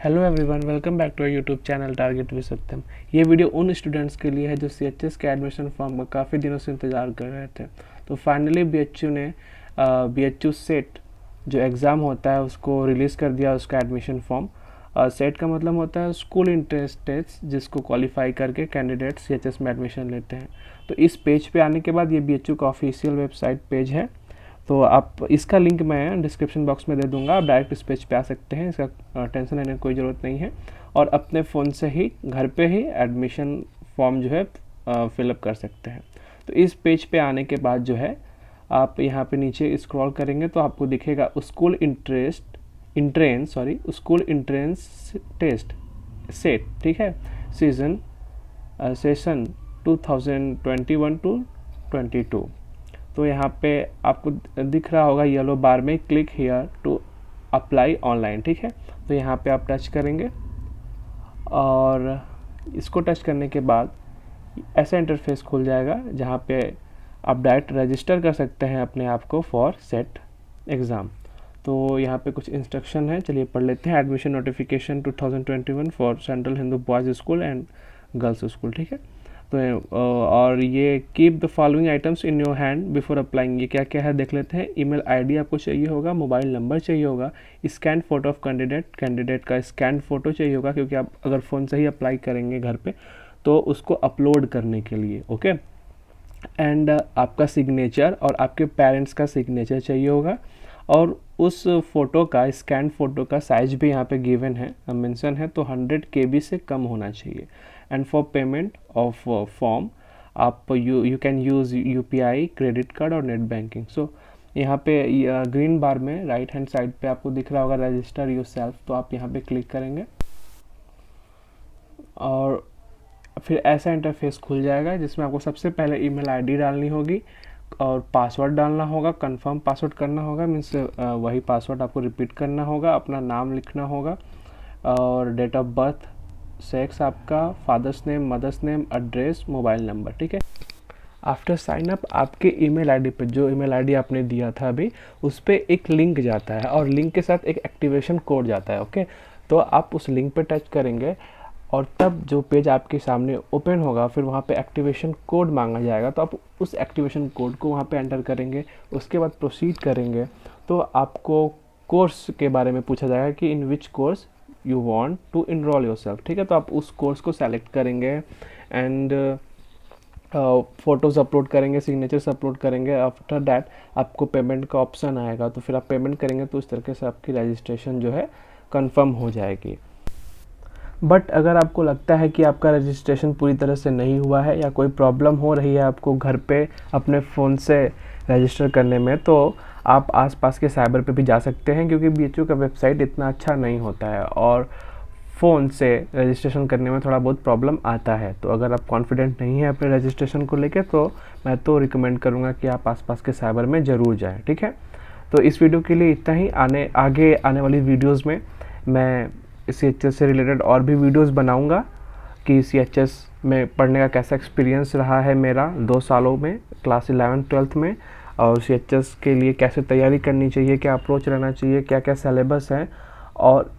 Hello everyone, welcome back to YouTube channel target with Satyam. ये video उन students के लिए है जो CHS के एडमिशन फॉर्म का काफ़ी दिनों से इंतज़ार कर रहे थे। तो फाइनली BHU ने BHU सेट जो एग्ज़ाम होता है उसको रिलीज़ कर दिया, उसका एडमिशन फॉर्म। सेट का मतलब होता है स्कूल इंट्रेंस टेस्ट, जिसको क्वालिफाई करके कैंडिडेट CHS में एडमिशन लेते हैं। तो इस पेज पे आने के बाद ये BHU का ऑफिशियल वेबसाइट पेज है। तो आप इसका लिंक मैं डिस्क्रिप्शन बॉक्स में दे दूंगा, आप डायरेक्ट इस पेज पे आ सकते हैं, इसका टेंशन लेने की कोई ज़रूरत नहीं है। और अपने फ़ोन से ही घर पे ही एडमिशन फॉर्म जो है फिलअप कर सकते हैं। तो इस पेज पे आने के बाद जो है आप यहाँ पे नीचे स्क्रॉल करेंगे तो आपको दिखेगा स्कूल इंट्रेंस टेस्ट सेट, ठीक है, सेशन 2021 to 22। तो यहाँ पे आपको दिख रहा होगा येलो बार में click here to apply online, ठीक है। तो यहाँ पे आप टच करेंगे और इसको टच करने के बाद ऐसा इंटरफेस खुल जाएगा जहाँ पे आप डायरेक्ट रजिस्टर कर सकते हैं अपने आप को फॉर सेट एग्ज़ाम। तो यहाँ पे कुछ इंस्ट्रक्शन है, चलिए पढ़ लेते हैं। Admission notification 2021 for central Hindu boys school and girls school, ठीक है। तो और ये keep the following items in your hand before applying, ये क्या क्या है देख लेते हैं। ईमेल आईडी आपको चाहिए होगा, मोबाइल नंबर चाहिए होगा, स्कैन फोटो ऑफ कैंडिडेट का स्कैन फ़ोटो चाहिए होगा, क्योंकि आप अगर फ़ोन से ही अप्लाई करेंगे घर पे तो उसको अपलोड करने के लिए, ओके। एंड आपका सिग्नेचर और आपके पेरेंट्स का सिग्नेचर चाहिए होगा। और उस फ़ोटो का स्कैन फ़ोटो का साइज भी यहाँ पे गिवन है, मेंशन है, तो 100 KB से कम होना चाहिए। And for payment of form आप you can use UPI, credit card और नेट बैंकिंग। सो यहाँ पे ग्रीन बार में राइट हैंड साइड पे आपको दिख रहा होगा रजिस्टर योरसेल्फ, तो आप यहाँ पे क्लिक करेंगे और फिर ऐसा इंटरफेस खुल जाएगा जिसमें आपको सबसे पहले ईमेल आईडी डालनी होगी और पासवर्ड डालना होगा, कंफर्म पासवर्ड करना होगा, मीन्स वही पासवर्ड आपको रिपीट करना होगा, अपना नाम लिखना होगा और डेट ऑफ बर्थ, सेक्स आपका, father's name, mother's name, address, mobile number, ठीक है। आफ्टर साइन अप आपके ईमेल आईडी पे, जो ईमेल आईडी आपने दिया था अभी, उस पर एक लिंक जाता है और लिंक के साथ एक एक्टिवेशन कोड जाता है, ओके। तो आप उस लिंक पे टच करेंगे और तब जो पेज आपके सामने ओपन होगा, फिर वहाँ पे एक्टिवेशन कोड मांगा जाएगा, तो आप उस एक्टिवेशन कोड को वहाँ पे एंटर करेंगे। उसके बाद प्रोसीड करेंगे तो आपको कोर्स के बारे में पूछा जाएगा कि in which course you want to enrol yourself, ठीक है। तो आप उस कोर्स को सेलेक्ट करेंगे एंड फ़ोटोज़ अपलोड करेंगे, सिग्नेचर्स अपलोड करेंगे। आफ्टर दैट आपको पेमेंट का ऑप्शन आएगा, तो फिर आप पेमेंट करेंगे तो इस तरीके से आपकी रजिस्ट्रेशन जो है कंफर्म हो जाएगी। बट अगर आपको लगता है कि आपका रजिस्ट्रेशन पूरी तरह से नहीं हुआ है या कोई प्रॉब्लम हो रही है आपको घर पे अपने फ़ोन से रजिस्टर करने में, तो आप आसपास के साइबर पे भी जा सकते हैं, क्योंकि BHU का वेबसाइट इतना अच्छा नहीं होता है और फ़ोन से रजिस्ट्रेशन करने में थोड़ा बहुत प्रॉब्लम आता है। तो अगर आप कॉन्फिडेंट नहीं है अपने रजिस्ट्रेशन को लेकर, तो मैं तो रिकमेंड करूँगा कि आप आसपास के साइबर में ज़रूर जाएँ, ठीक है। तो इस वीडियो के लिए इतना ही। आगे आने वाली वीडियोज़ में मैं CHS से रिलेटेड और भी वीडियोस बनाऊंगा कि CHS में पढ़ने का कैसा एक्सपीरियंस रहा है मेरा 2 सालों में, क्लास 11-12 में, और CHS के लिए कैसे तैयारी करनी चाहिए, क्या अप्रोच रहना चाहिए, क्या क्या सिलेबस है और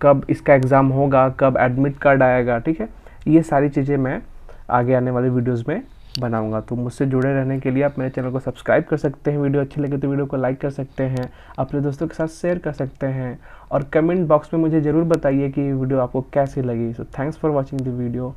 कब इसका एग्ज़ाम होगा, कब एडमिट कार्ड आएगा, ठीक है। ये सारी चीज़ें मैं आगे आने वाले वीडियोज़ में बनाऊंगा। तो मुझसे जुड़े रहने के लिए आप मेरे चैनल को सब्सक्राइब कर सकते हैं, वीडियो अच्छी लगे तो वीडियो को लाइक कर सकते हैं, अपने दोस्तों के साथ शेयर कर सकते हैं और कमेंट बॉक्स में मुझे ज़रूर बताइए कि वीडियो आपको कैसी लगी। So thanks for watching the video.